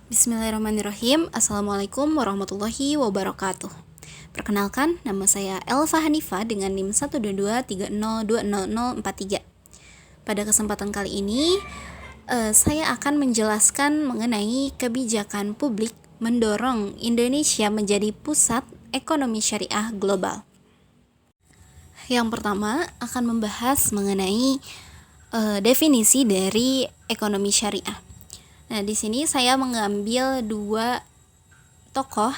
Bismillahirrahmanirrahim. Assalamualaikum warahmatullahi wabarakatuh. Perkenalkan, nama saya Elva Hanifa dengan NIM 12230200043. Pada kesempatan kali ini, saya akan menjelaskan mengenai kebijakan publik mendorong Indonesia menjadi pusat ekonomi syariah global. Yang pertama akan membahas mengenai definisi dari ekonomi syariah. Nah, di sini saya mengambil dua tokoh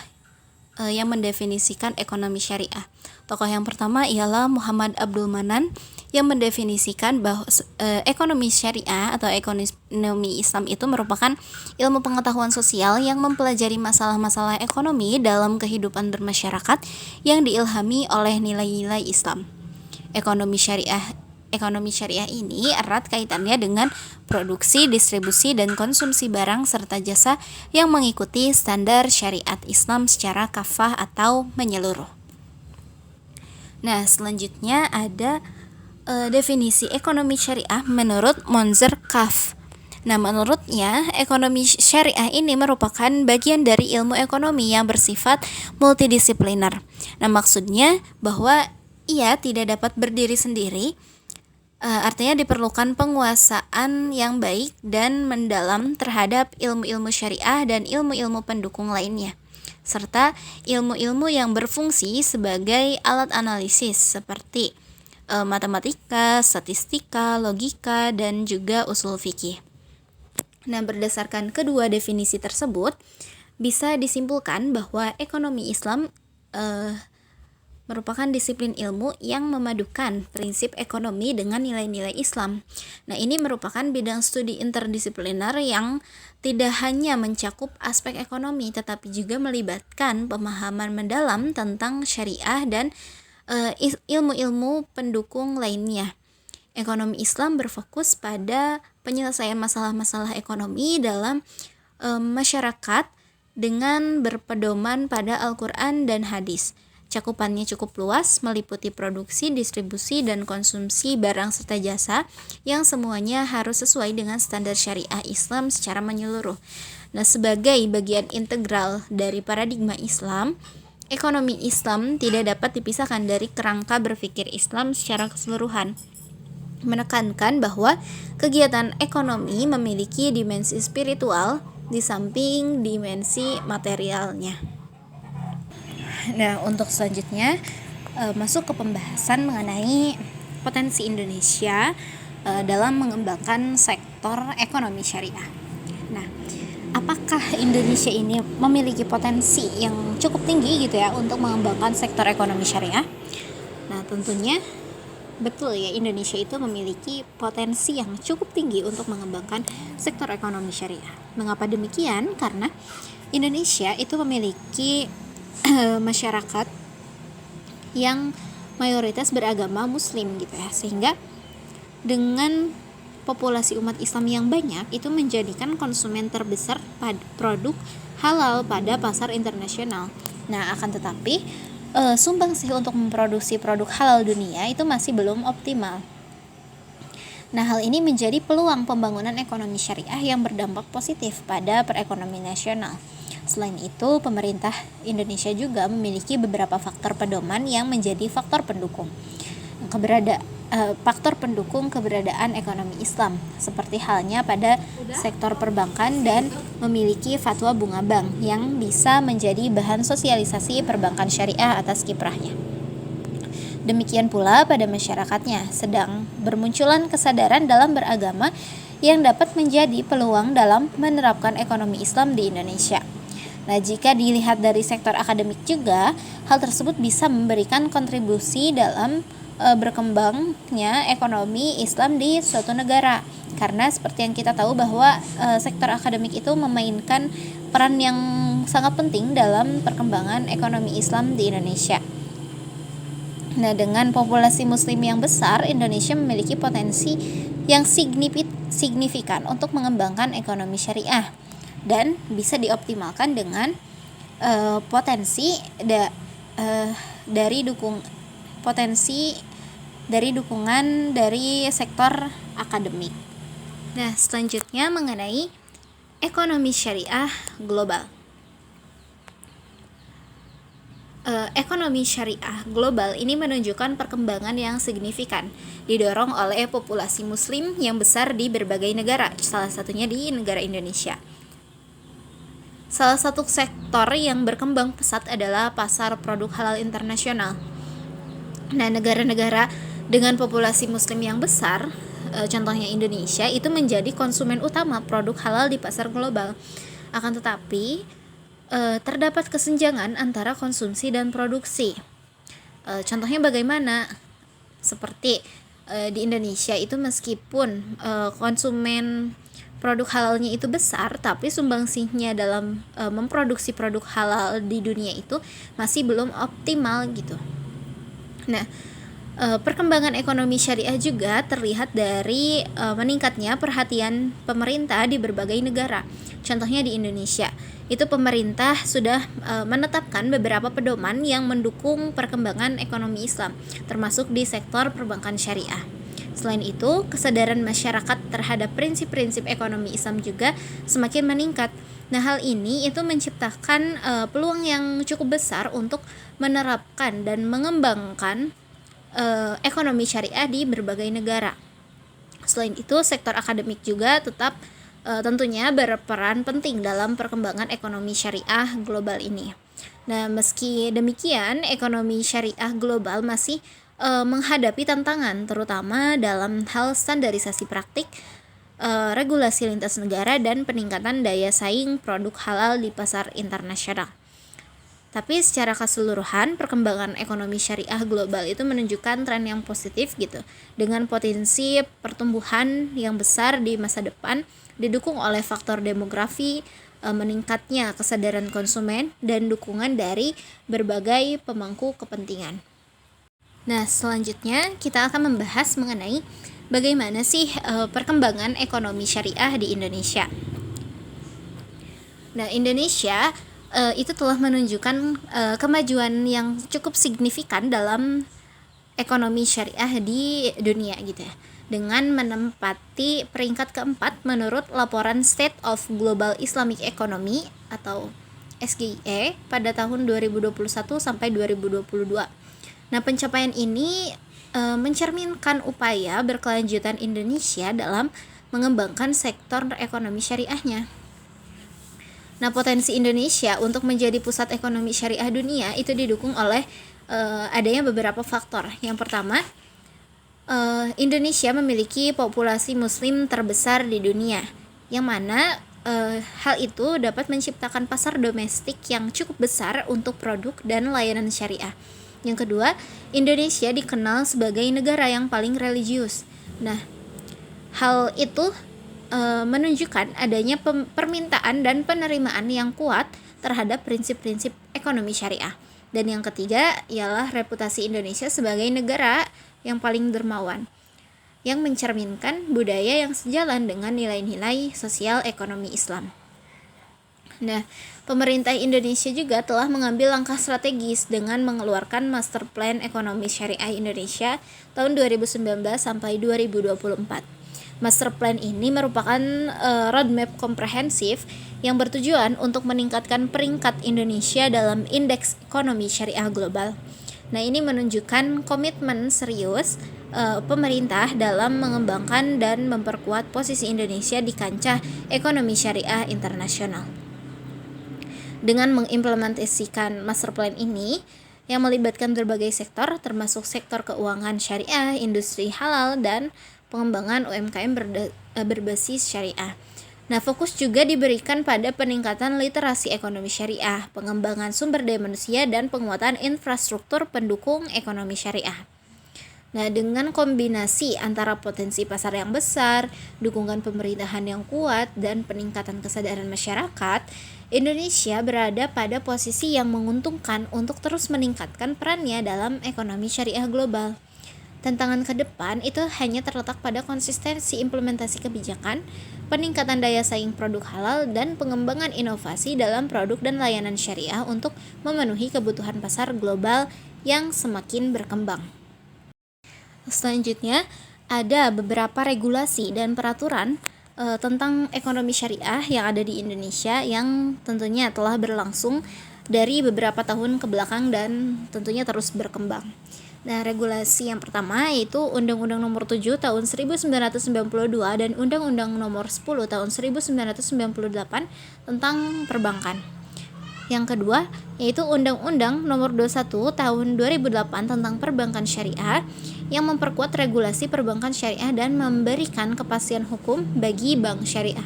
yang mendefinisikan ekonomi syariah. Tokoh yang pertama ialah Muhammad Abdul Manan yang mendefinisikan bahwa ekonomi syariah atau ekonomi Islam itu merupakan ilmu pengetahuan sosial yang mempelajari masalah-masalah ekonomi dalam kehidupan bermasyarakat yang diilhami oleh nilai-nilai Islam. Ekonomi syariah ini erat kaitannya dengan produksi, distribusi, dan konsumsi barang serta jasa yang mengikuti standar syariat Islam secara kafah atau menyeluruh. Nah, selanjutnya ada definisi ekonomi syariah menurut Monzer Kaf. Nah, menurutnya ekonomi syariah ini merupakan bagian dari ilmu ekonomi yang bersifat multidisipliner. Nah, maksudnya bahwa ia tidak dapat berdiri sendiri. Artinya diperlukan penguasaan yang baik dan mendalam terhadap ilmu-ilmu syariah dan ilmu-ilmu pendukung lainnya, serta ilmu-ilmu yang berfungsi sebagai alat analisis seperti matematika, statistika, logika, dan juga usul fikih. Nah, berdasarkan kedua definisi tersebut, bisa disimpulkan bahwa ekonomi Islam merupakan disiplin ilmu yang memadukan prinsip ekonomi dengan nilai-nilai Islam. Nah, ini merupakan bidang studi interdisipliner yang tidak hanya mencakup aspek ekonomi, tetapi juga melibatkan pemahaman mendalam tentang syariah dan ilmu-ilmu pendukung lainnya. Ekonomi Islam berfokus pada penyelesaian masalah-masalah ekonomi dalam masyarakat dengan berpedoman pada Al-Quran dan hadis. Cakupannya cukup luas, meliputi produksi, distribusi, dan konsumsi barang serta jasa yang semuanya harus sesuai dengan standar syariah Islam secara menyeluruh. Nah, sebagai bagian integral dari paradigma Islam, ekonomi Islam tidak dapat dipisahkan dari kerangka berpikir Islam secara keseluruhan. Menekankan bahwa kegiatan ekonomi memiliki dimensi spiritual di samping dimensi materialnya. Nah, untuk selanjutnya masuk ke pembahasan mengenai potensi Indonesia dalam mengembangkan sektor ekonomi syariah. Nah, apakah Indonesia ini memiliki potensi yang cukup tinggi gitu ya untuk mengembangkan sektor ekonomi syariah? Nah, tentunya betul ya, Indonesia itu memiliki potensi yang cukup tinggi untuk mengembangkan sektor ekonomi syariah. Mengapa demikian? Karena Indonesia itu memiliki masyarakat yang mayoritas beragama muslim gitu ya, sehingga dengan populasi umat Islam yang banyak itu menjadikan konsumen terbesar produk halal pada pasar internasional. Nah, akan tetapi sumbangsih untuk memproduksi produk halal dunia itu masih belum optimal. Nah, hal ini menjadi peluang pembangunan ekonomi syariah yang berdampak positif pada perekonomian nasional. Selain itu, pemerintah Indonesia juga memiliki beberapa faktor pedoman yang menjadi faktor pendukung keberadaan ekonomi Islam, seperti halnya pada sektor perbankan dan memiliki fatwa bunga bank yang bisa menjadi bahan sosialisasi perbankan syariah atas kiprahnya. Demikian pula pada masyarakatnya, sedang bermunculan kesadaran dalam beragama yang dapat menjadi peluang dalam menerapkan ekonomi Islam di Indonesia. Nah, jika dilihat dari sektor akademik juga, hal tersebut bisa memberikan kontribusi dalam berkembangnya ekonomi Islam di suatu negara. Karena seperti yang kita tahu bahwa sektor akademik itu memainkan peran yang sangat penting dalam perkembangan ekonomi Islam di Indonesia. Nah, dengan populasi muslim yang besar, Indonesia memiliki potensi yang signifikan untuk mengembangkan ekonomi syariah dan bisa dioptimalkan dengan potensi dari dukungan dari sektor akademik. Nah, selanjutnya mengenai Ekonomi syariah global. Ekonomi syariah global ini menunjukkan perkembangan yang signifikan, didorong oleh populasi muslim yang besar di berbagai negara, salah satunya di negara Indonesia. Salah satu sektor yang berkembang pesat adalah pasar produk halal internasional. Nah, negara-negara dengan populasi muslim yang besar, contohnya Indonesia, itu menjadi konsumen utama produk halal di pasar global. Akan tetapi, terdapat kesenjangan antara konsumsi dan produksi. Contohnya bagaimana? Seperti di Indonesia itu meskipun konsumen produk halalnya itu besar, tapi sumbangsihnya dalam memproduksi produk halal di dunia itu masih belum optimal gitu. Nah, perkembangan ekonomi syariah juga terlihat dari meningkatnya perhatian pemerintah di berbagai negara. Contohnya di Indonesia, itu pemerintah sudah menetapkan beberapa pedoman yang mendukung perkembangan ekonomi Islam, termasuk di sektor perbankan syariah. Selain itu, kesadaran masyarakat terhadap prinsip-prinsip ekonomi Islam juga semakin meningkat. Nah, hal ini itu menciptakan peluang yang cukup besar untuk menerapkan dan mengembangkan ekonomi syariah di berbagai negara. Selain itu, sektor akademik juga tetap tentunya berperan penting dalam perkembangan ekonomi syariah global ini. Nah, meski demikian, ekonomi syariah global masih menghadapi tantangan, terutama dalam hal standarisasi praktik, regulasi lintas negara, dan peningkatan daya saing produk halal di pasar internasional. Tapi secara keseluruhan, perkembangan ekonomi syariah global itu menunjukkan tren yang positif gitu, dengan potensi pertumbuhan yang besar di masa depan, didukung oleh faktor demografi, meningkatnya kesadaran konsumen, dan dukungan dari berbagai pemangku kepentingan. Nah, selanjutnya kita akan membahas mengenai bagaimana sih perkembangan ekonomi syariah di Indonesia. Nah, Indonesia itu telah menunjukkan kemajuan yang cukup signifikan dalam ekonomi syariah di dunia gitu ya, dengan menempati peringkat keempat menurut laporan State of Global Islamic Economy atau SGE pada tahun 2021 sampai 2022. Nah, pencapaian ini mencerminkan upaya berkelanjutan Indonesia dalam mengembangkan sektor ekonomi syariahnya. Nah, potensi Indonesia untuk menjadi pusat ekonomi syariah dunia itu didukung oleh adanya beberapa faktor. Yang pertama, Indonesia memiliki populasi muslim terbesar di dunia, yang mana hal itu dapat menciptakan pasar domestik yang cukup besar untuk produk dan layanan syariah. Yang kedua, Indonesia dikenal sebagai negara yang paling religius. Nah, hal itu menunjukkan adanya permintaan dan penerimaan yang kuat terhadap prinsip-prinsip ekonomi syariah. Dan yang ketiga ialah reputasi Indonesia sebagai negara yang paling dermawan, yang mencerminkan budaya yang sejalan dengan nilai-nilai sosial ekonomi Islam. Nah, pemerintah Indonesia juga telah mengambil langkah strategis dengan mengeluarkan Master Plan Ekonomi Syariah Indonesia tahun 2019 sampai 2024. Master Plan ini merupakan roadmap komprehensif yang bertujuan untuk meningkatkan peringkat Indonesia dalam Indeks Ekonomi Syariah Global. Nah, ini menunjukkan komitmen serius pemerintah dalam mengembangkan dan memperkuat posisi Indonesia di kancah ekonomi syariah internasional. Dengan mengimplementasikan Master Plan ini yang melibatkan berbagai sektor, termasuk sektor keuangan syariah, industri halal, dan pengembangan UMKM berbasis syariah. Nah, fokus juga diberikan pada peningkatan literasi ekonomi syariah, pengembangan sumber daya manusia, dan penguatan infrastruktur pendukung ekonomi syariah. Nah, dengan kombinasi antara potensi pasar yang besar, dukungan pemerintahan yang kuat, dan peningkatan kesadaran masyarakat, Indonesia berada pada posisi yang menguntungkan untuk terus meningkatkan perannya dalam ekonomi syariah global. Tantangan ke depan itu hanya terletak pada konsistensi implementasi kebijakan, peningkatan daya saing produk halal, dan pengembangan inovasi dalam produk dan layanan syariah untuk memenuhi kebutuhan pasar global yang semakin berkembang. Selanjutnya, ada beberapa regulasi dan peraturan tentang ekonomi syariah yang ada di Indonesia yang tentunya telah berlangsung dari beberapa tahun ke belakang dan tentunya terus berkembang. Nah, regulasi yang pertama yaitu Undang-Undang Nomor 7 Tahun 1992 dan Undang-Undang Nomor 10 Tahun 1998 tentang perbankan. Yang kedua yaitu Undang-Undang Nomor 21 Tahun 2008 tentang perbankan syariah yang memperkuat regulasi perbankan syariah dan memberikan kepastian hukum bagi bank syariah.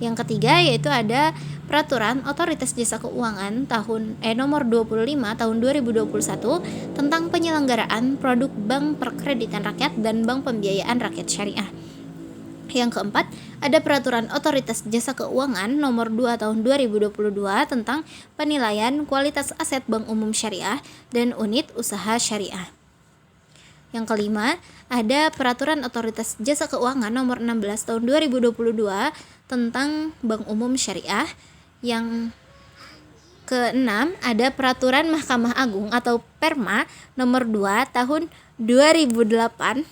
Yang ketiga yaitu ada Peraturan Otoritas Jasa Keuangan Nomor 25 Tahun 2021 tentang penyelenggaraan produk bank perkreditan rakyat dan bank pembiayaan rakyat syariah. Yang keempat, ada Peraturan Otoritas Jasa Keuangan Nomor 2 Tahun 2022 tentang penilaian kualitas aset bank umum syariah dan unit usaha syariah. Yang kelima, ada Peraturan Otoritas Jasa Keuangan Nomor 16 Tahun 2022 tentang bank umum syariah. Yang keenam, ada Peraturan Mahkamah Agung atau Perma Nomor 2 Tahun 2008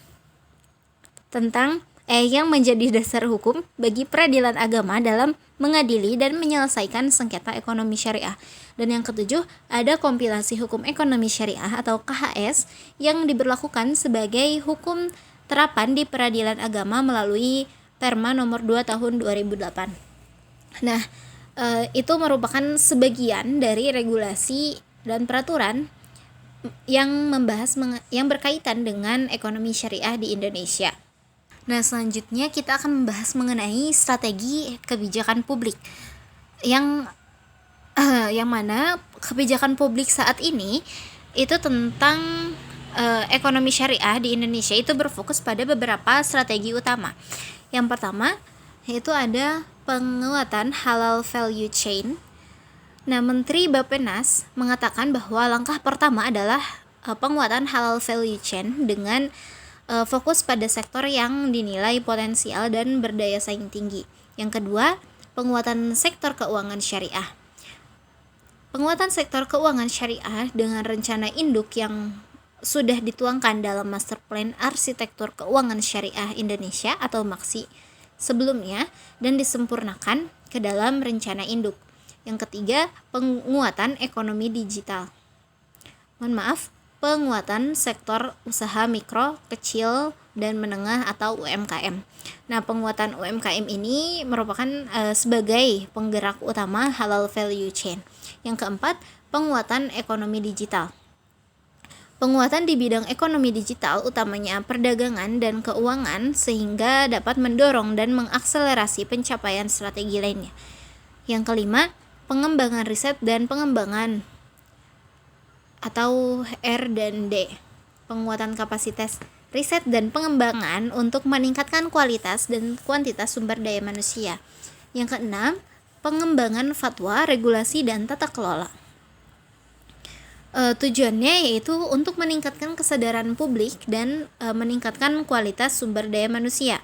tentang yang menjadi dasar hukum bagi peradilan agama dalam mengadili dan menyelesaikan sengketa ekonomi syariah. Dan yang ketujuh, ada kompilasi hukum ekonomi syariah atau KHS yang diberlakukan sebagai hukum terapan di peradilan agama melalui Perma Nomor 2 Tahun 2008. Nah, itu merupakan sebagian dari regulasi dan peraturan yang yang berkaitan dengan ekonomi syariah di Indonesia. Nah, selanjutnya kita akan membahas mengenai strategi kebijakan publik yang mana kebijakan publik saat ini itu tentang ekonomi syariah di Indonesia itu berfokus pada beberapa strategi utama. Yang pertama yaitu ada penguatan halal value chain. Nah, Menteri Bappenas mengatakan bahwa langkah pertama adalah penguatan halal value chain dengan fokus pada sektor yang dinilai potensial dan berdaya saing tinggi. Yang kedua, penguatan sektor keuangan syariah. Penguatan sektor keuangan syariah dengan rencana induk yang sudah dituangkan dalam Master Plan Arsitektur Keuangan Syariah Indonesia atau MAKSI sebelumnya dan disempurnakan ke dalam rencana induk. Yang ketiga, penguatan ekonomi digital. Penguatan sektor usaha mikro, kecil, dan menengah atau UMKM. Nah, penguatan UMKM ini merupakan sebagai penggerak utama halal value chain. Yang keempat, penguatan ekonomi digital. Penguatan di bidang ekonomi digital utamanya perdagangan dan keuangan sehingga dapat mendorong dan mengakselerasi pencapaian strategi lainnya. Yang kelima, pengembangan riset dan pengembangan atau R&D, penguatan kapasitas riset dan pengembangan untuk meningkatkan kualitas dan kuantitas sumber daya manusia. Yang keenam, pengembangan fatwa, regulasi, dan tata kelola. Tujuannya yaitu untuk meningkatkan kesadaran publik dan meningkatkan kualitas sumber daya manusia.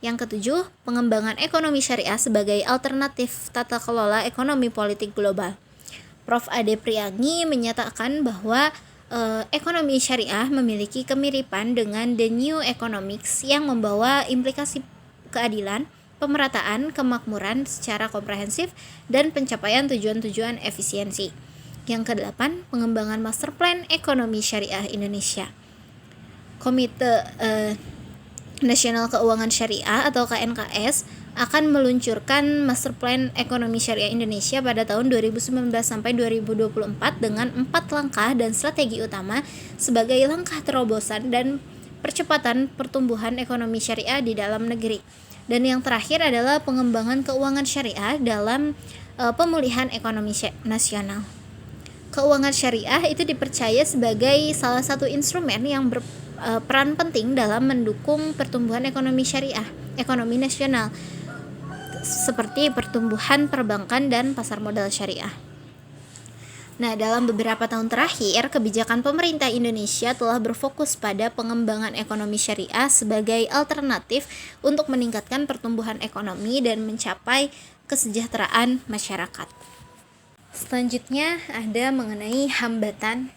Yang ketujuh, pengembangan ekonomi syariah sebagai alternatif tata kelola ekonomi politik global. Prof. Ade Priangi menyatakan bahwa ekonomi syariah memiliki kemiripan dengan the new economics yang membawa implikasi keadilan, pemerataan, kemakmuran secara komprehensif, dan pencapaian tujuan-tujuan efisiensi. Yang kedelapan, pengembangan Master Plan Ekonomi Syariah Indonesia. Komite Nasional Keuangan Syariah atau KNKS akan meluncurkan Master Plan Ekonomi Syariah Indonesia pada tahun 2019 sampai 2024 dengan 4 langkah dan strategi utama sebagai langkah terobosan dan percepatan pertumbuhan ekonomi syariah di dalam negeri. Dan yang terakhir adalah pengembangan keuangan syariah dalam pemulihan ekonomi nasional. Keuangan syariah itu dipercaya sebagai salah satu instrumen yang berperan penting dalam mendukung pertumbuhan ekonomi syariah, ekonomi nasional, seperti pertumbuhan perbankan dan pasar modal syariah. Nah, dalam beberapa tahun terakhir, kebijakan pemerintah Indonesia telah berfokus pada pengembangan ekonomi syariah sebagai alternatif untuk meningkatkan pertumbuhan ekonomi dan mencapai kesejahteraan masyarakat. Selanjutnya ada mengenai hambatan.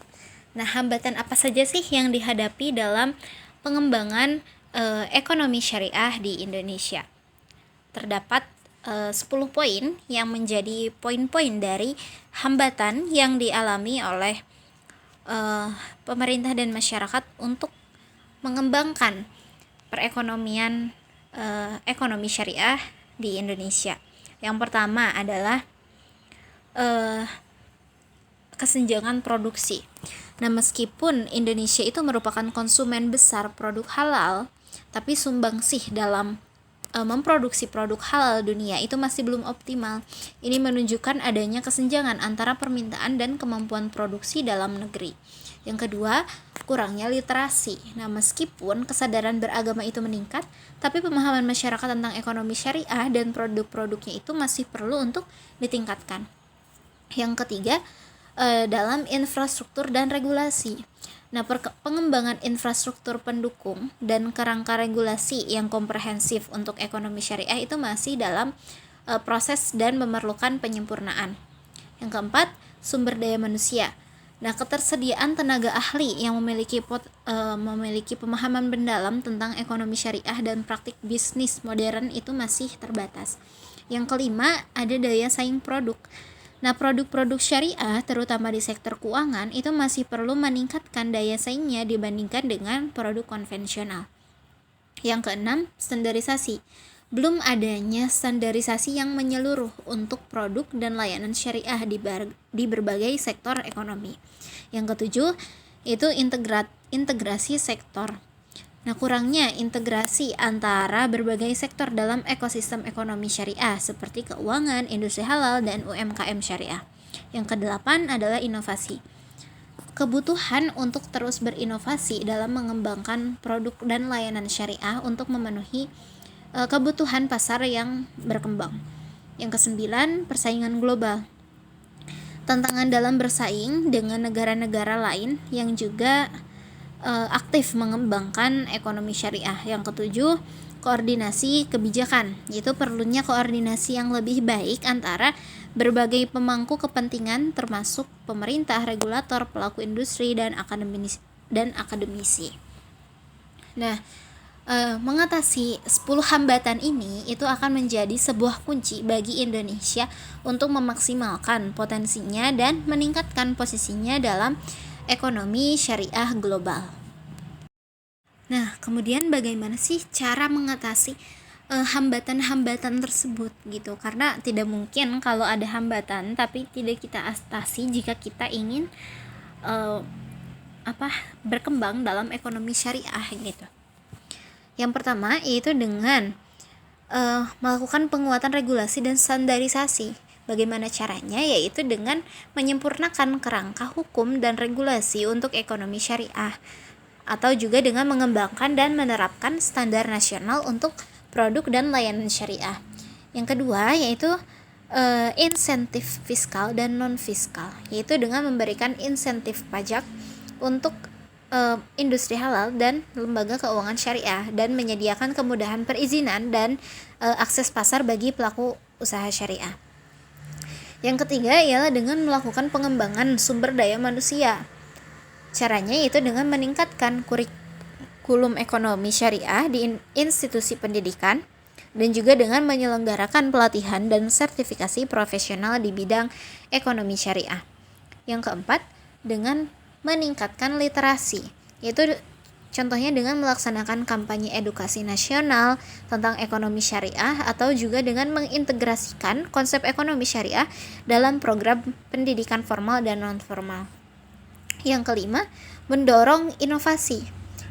Nah, hambatan apa saja sih yang dihadapi dalam pengembangan ekonomi syariah di Indonesia? terdapat 10 poin yang menjadi poin-poin dari hambatan yang dialami oleh pemerintah dan masyarakat untuk mengembangkan perekonomian ekonomi syariah di Indonesia. Yang pertama adalah kesenjangan produksi. Nah, meskipun Indonesia itu merupakan konsumen besar produk halal, tapi sumbangsih dalam memproduksi produk halal dunia itu masih belum optimal. Ini menunjukkan adanya kesenjangan antara permintaan dan kemampuan produksi dalam negeri. Yang kedua, kurangnya literasi. Nah, meskipun kesadaran beragama itu meningkat, tapi pemahaman masyarakat tentang ekonomi syariah dan produk-produknya itu masih perlu untuk ditingkatkan. Yang ketiga, dalam infrastruktur dan regulasi. Nah, pengembangan infrastruktur pendukung dan kerangka regulasi yang komprehensif untuk ekonomi syariah itu masih dalam proses dan memerlukan penyempurnaan. Yang keempat, sumber daya manusia. Nah, ketersediaan tenaga ahli yang memiliki pemahaman mendalam tentang ekonomi syariah dan praktik bisnis modern itu masih terbatas. Yang kelima, ada daya saing produk. Nah, produk-produk syariah, terutama di sektor keuangan, itu masih perlu meningkatkan daya saingnya dibandingkan dengan produk konvensional. Yang keenam, standarisasi. Belum adanya standarisasi yang menyeluruh untuk produk dan layanan syariah di berbagai sektor ekonomi. Yang ketujuh, itu integrasi sektor. Nah, kurangnya integrasi antara berbagai sektor dalam ekosistem ekonomi syariah seperti keuangan, industri halal, dan UMKM syariah. Yang kedelapan adalah inovasi. Kebutuhan untuk terus berinovasi dalam mengembangkan produk dan layanan syariah untuk memenuhi kebutuhan pasar yang berkembang. Yang kesembilan, persaingan global. Tantangan dalam bersaing dengan negara-negara lain yang juga aktif mengembangkan ekonomi syariah. Yang ketujuh, koordinasi kebijakan, yaitu perlunya koordinasi yang lebih baik antara berbagai pemangku kepentingan termasuk pemerintah, regulator, pelaku industri, dan akademisi. Nah, mengatasi 10 hambatan ini itu akan menjadi sebuah kunci bagi Indonesia untuk memaksimalkan potensinya dan meningkatkan posisinya dalam ekonomi syariah global. Nah, kemudian bagaimana sih cara mengatasi hambatan-hambatan tersebut gitu? Karena tidak mungkin kalau ada hambatan tapi tidak kita atasi jika kita ingin berkembang dalam ekonomi syariah gitu. Yang pertama yaitu dengan melakukan penguatan regulasi dan standarisasi. Bagaimana caranya? Yaitu dengan menyempurnakan kerangka hukum dan regulasi untuk ekonomi syariah, atau juga dengan mengembangkan dan menerapkan standar nasional untuk produk dan layanan syariah. Yang kedua yaitu insentif fiskal dan non-fiskal, yaitu dengan memberikan insentif pajak untuk industri halal dan lembaga keuangan syariah, dan menyediakan kemudahan perizinan dan akses pasar bagi pelaku usaha syariah. Yang ketiga ialah dengan melakukan pengembangan sumber daya manusia. Caranya yaitu dengan meningkatkan kurikulum ekonomi syariah di institusi pendidikan, dan juga dengan menyelenggarakan pelatihan dan sertifikasi profesional di bidang ekonomi syariah. Yang keempat, dengan meningkatkan literasi, yaitu contohnya dengan melaksanakan kampanye edukasi nasional tentang ekonomi syariah, atau juga dengan mengintegrasikan konsep ekonomi syariah dalam program pendidikan formal dan non-formal. Yang kelima, mendorong inovasi,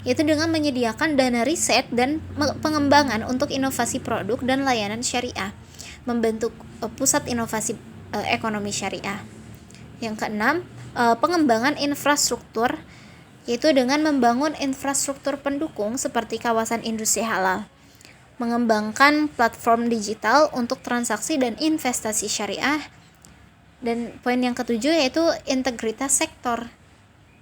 yaitu dengan menyediakan dana riset dan pengembangan untuk inovasi produk dan layanan syariah, membentuk pusat inovasi ekonomi syariah. Yang keenam, pengembangan infrastruktur, yaitu dengan membangun infrastruktur pendukung seperti kawasan industri halal, mengembangkan platform digital untuk transaksi dan investasi syariah. Dan poin yang ketujuh yaitu integritas sektor.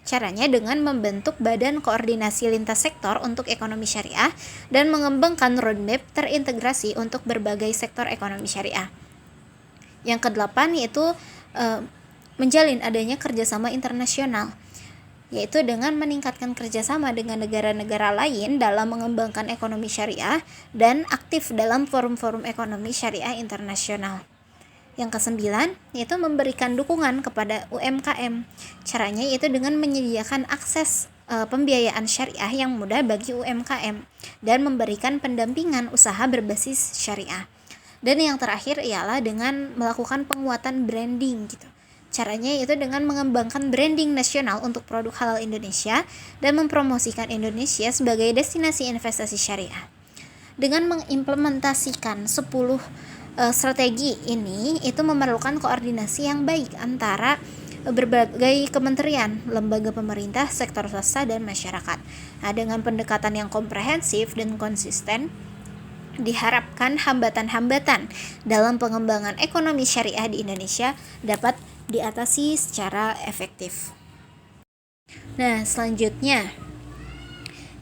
Caranya dengan membentuk badan koordinasi lintas sektor untuk ekonomi syariah dan mengembangkan roadmap terintegrasi untuk berbagai sektor ekonomi syariah. Yang kedelapan yaitu menjalin adanya kerjasama internasional. yaitu dengan meningkatkan kerjasama dengan negara-negara lain dalam mengembangkan ekonomi syariah dan aktif dalam forum-forum ekonomi syariah internasional. Yang kesembilan, yaitu memberikan dukungan kepada UMKM. Caranya yaitu dengan menyediakan akses pembiayaan syariah yang mudah bagi UMKM dan memberikan pendampingan usaha berbasis syariah. Dan yang terakhir ialah dengan melakukan penguatan branding gitu. Caranya yaitu dengan mengembangkan branding nasional untuk produk halal Indonesia dan mempromosikan Indonesia sebagai destinasi investasi syariah. Dengan mengimplementasikan 10 strategi ini, itu memerlukan koordinasi yang baik antara berbagai kementerian, lembaga pemerintah, sektor swasta, dan masyarakat. Nah, dengan pendekatan yang komprehensif dan konsisten, diharapkan hambatan-hambatan dalam pengembangan ekonomi syariah di Indonesia dapat diatasi secara efektif. Nah, selanjutnya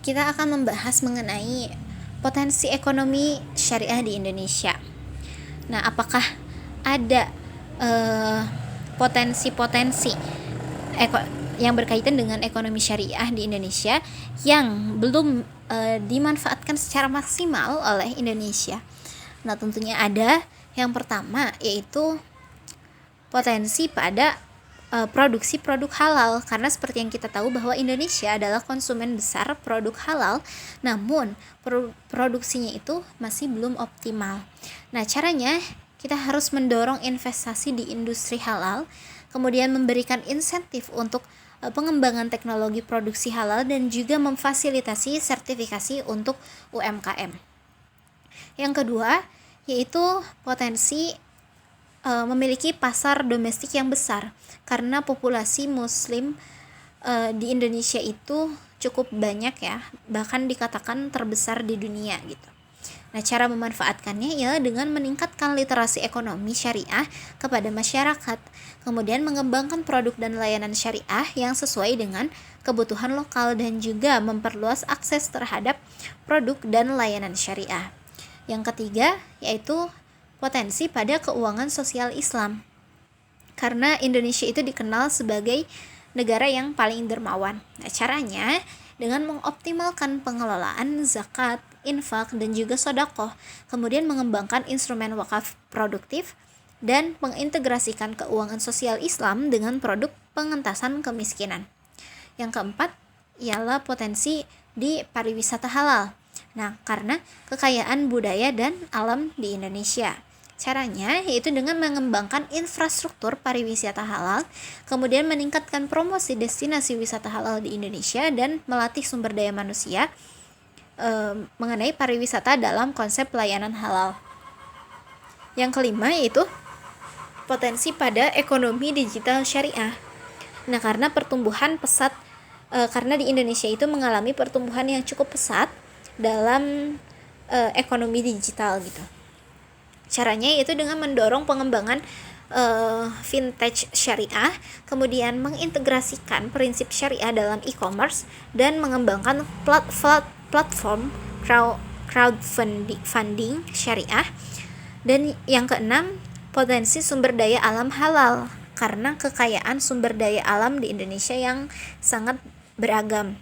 kita akan membahas mengenai potensi ekonomi syariah di Indonesia. Nah, apakah ada potensi-potensi yang berkaitan dengan ekonomi syariah di Indonesia yang belum dimanfaatkan secara maksimal oleh Indonesia? Nah, tentunya ada. Yang pertama yaitu potensi pada produksi produk halal, karena seperti yang kita tahu bahwa Indonesia adalah konsumen besar produk halal, namun produksinya itu masih belum optimal. Nah, caranya kita harus mendorong investasi di industri halal, kemudian memberikan insentif untuk pengembangan teknologi produksi halal dan juga memfasilitasi sertifikasi untuk UMKM. Yang kedua yaitu potensi memiliki pasar domestik yang besar, karena populasi muslim di Indonesia itu cukup banyak ya, bahkan dikatakan terbesar di dunia gitu. Nah, cara memanfaatkannya ialah dengan meningkatkan literasi ekonomi syariah kepada masyarakat, kemudian mengembangkan produk dan layanan syariah yang sesuai dengan kebutuhan lokal dan juga memperluas akses terhadap produk dan layanan syariah. Yang ketiga yaitu potensi pada keuangan sosial Islam, karena Indonesia itu dikenal sebagai negara yang paling dermawan. Nah, caranya dengan mengoptimalkan pengelolaan zakat, infak, dan juga sedekah, kemudian mengembangkan instrumen wakaf produktif dan mengintegrasikan keuangan sosial Islam dengan produk pengentasan kemiskinan. Yang keempat ialah potensi di pariwisata halal. Nah, karena kekayaan budaya dan alam di Indonesia. Caranya yaitu dengan mengembangkan infrastruktur pariwisata halal, kemudian meningkatkan promosi destinasi wisata halal di Indonesia dan melatih sumber daya manusia mengenai pariwisata dalam konsep pelayanan halal. Yang kelima yaitu potensi pada ekonomi digital syariah. Nah, karena pertumbuhan pesat, karena di Indonesia itu mengalami pertumbuhan yang cukup pesat dalam ekonomi digital gitu. Caranya yaitu dengan mendorong pengembangan vintage syariah, kemudian mengintegrasikan prinsip syariah dalam e-commerce dan mengembangkan platform crowdfunding syariah. Dan yang keenam, potensi sumber daya alam halal, karena kekayaan sumber daya alam di Indonesia yang sangat beragam.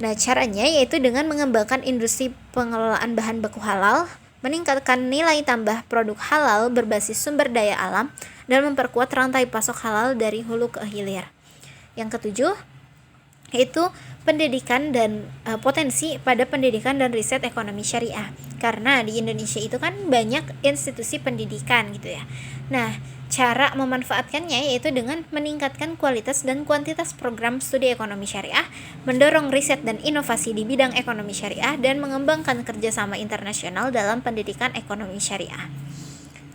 Nah, caranya yaitu dengan mengembangkan industri pengelolaan bahan baku halal, meningkatkan nilai tambah produk halal berbasis sumber daya alam, dan memperkuat rantai pasok halal dari hulu ke hilir. Yang ketujuh yaitu pendidikan dan potensi pada pendidikan dan riset ekonomi syariah, karena di Indonesia itu kan banyak institusi pendidikan gitu ya. Nah, cara memanfaatkannya yaitu dengan meningkatkan kualitas dan kuantitas program studi ekonomi syariah, mendorong riset dan inovasi di bidang ekonomi syariah, dan mengembangkan kerjasama internasional dalam pendidikan ekonomi syariah.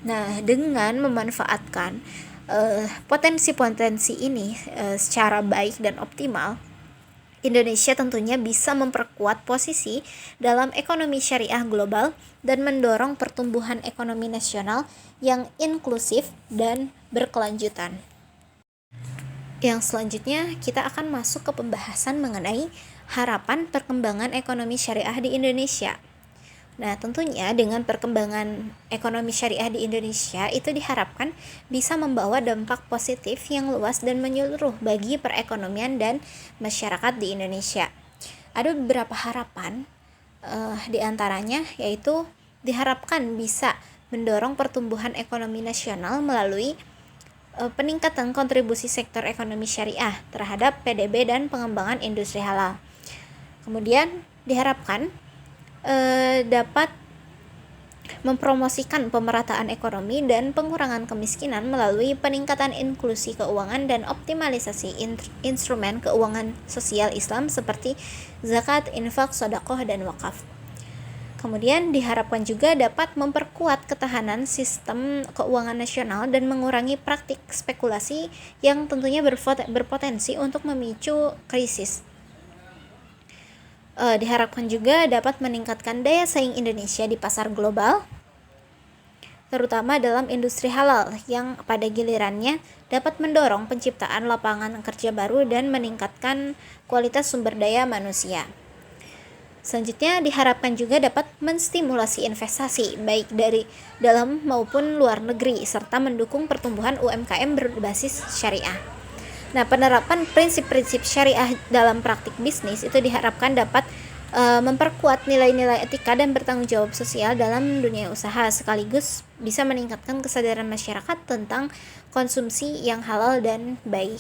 Nah, dengan memanfaatkan potensi-potensi ini secara baik dan optimal, Indonesia tentunya bisa memperkuat posisi dalam ekonomi syariah global dan mendorong pertumbuhan ekonomi nasional yang inklusif dan berkelanjutan. Yang selanjutnya kita akan masuk ke pembahasan mengenai harapan perkembangan ekonomi syariah di Indonesia. Nah, tentunya dengan perkembangan ekonomi syariah di Indonesia itu diharapkan bisa membawa dampak positif yang luas dan menyeluruh bagi perekonomian dan masyarakat di Indonesia. Ada beberapa harapan, di antaranya yaitu diharapkan bisa mendorong pertumbuhan ekonomi nasional melalui peningkatan kontribusi sektor ekonomi syariah terhadap PDB dan pengembangan industri halal. Kemudian diharapkan dapat mempromosikan pemerataan ekonomi dan pengurangan kemiskinan melalui peningkatan inklusi keuangan dan optimalisasi instrumen keuangan sosial Islam seperti zakat, infak, sedekah, dan wakaf. Kemudian diharapkan juga dapat memperkuat ketahanan sistem keuangan nasional dan mengurangi praktik spekulasi yang tentunya berpotensi untuk memicu krisis. Diharapkan juga dapat meningkatkan daya saing Indonesia di pasar global, terutama dalam industri halal yang pada gilirannya dapat mendorong penciptaan lapangan kerja baru dan meningkatkan kualitas sumber daya manusia. Selanjutnya diharapkan juga dapat menstimulasi investasi baik dari dalam maupun luar negeri serta mendukung pertumbuhan UMKM berbasis syariah. Nah, penerapan prinsip-prinsip syariah dalam praktik bisnis itu diharapkan dapat memperkuat nilai-nilai etika dan bertanggung jawab sosial dalam dunia usaha, sekaligus bisa meningkatkan kesadaran masyarakat tentang konsumsi yang halal dan baik.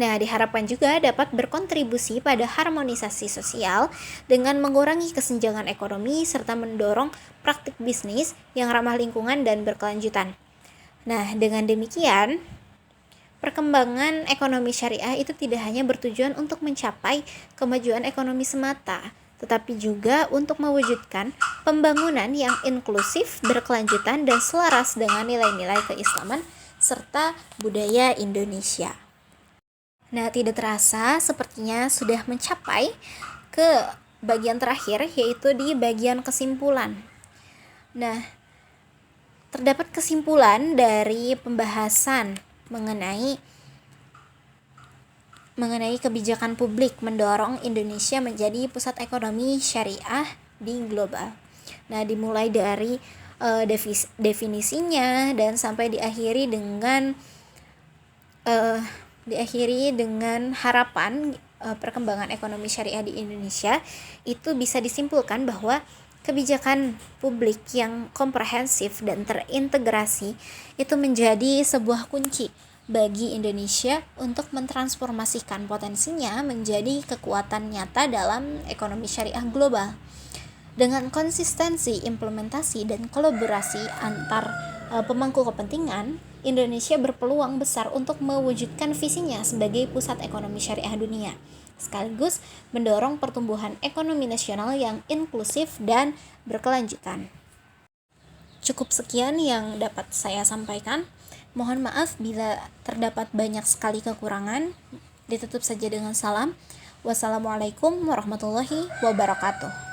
Nah, diharapkan juga dapat berkontribusi pada harmonisasi sosial dengan mengurangi kesenjangan ekonomi serta mendorong praktik bisnis yang ramah lingkungan dan berkelanjutan. Nah, dengan demikian, perkembangan ekonomi syariah itu tidak hanya bertujuan untuk mencapai kemajuan ekonomi semata, tetapi juga untuk mewujudkan pembangunan yang inklusif, berkelanjutan, dan selaras dengan nilai-nilai keislaman serta budaya Indonesia. Nah, tidak terasa sepertinya sudah mencapai ke bagian terakhir, yaitu di bagian kesimpulan. Nah, terdapat kesimpulan dari pembahasan mengenai kebijakan publik mendorong Indonesia menjadi pusat ekonomi syariah di global. Nah, dimulai dari definisinya dan sampai diakhiri dengan harapan perkembangan ekonomi syariah di Indonesia, itu bisa disimpulkan bahwa kebijakan publik yang komprehensif dan terintegrasi itu menjadi sebuah kunci bagi Indonesia untuk mentransformasikan potensinya menjadi kekuatan nyata dalam ekonomi syariah global. Dengan konsistensi implementasi dan kolaborasi antar pemangku kepentingan, Indonesia berpeluang besar untuk mewujudkan visinya sebagai pusat ekonomi syariah dunia, sekaligus mendorong pertumbuhan ekonomi nasional yang inklusif dan berkelanjutan. Cukup sekian yang dapat saya sampaikan. Mohon maaf bila terdapat banyak sekali kekurangan. Ditutup saja dengan salam. Wassalamualaikum warahmatullahi wabarakatuh.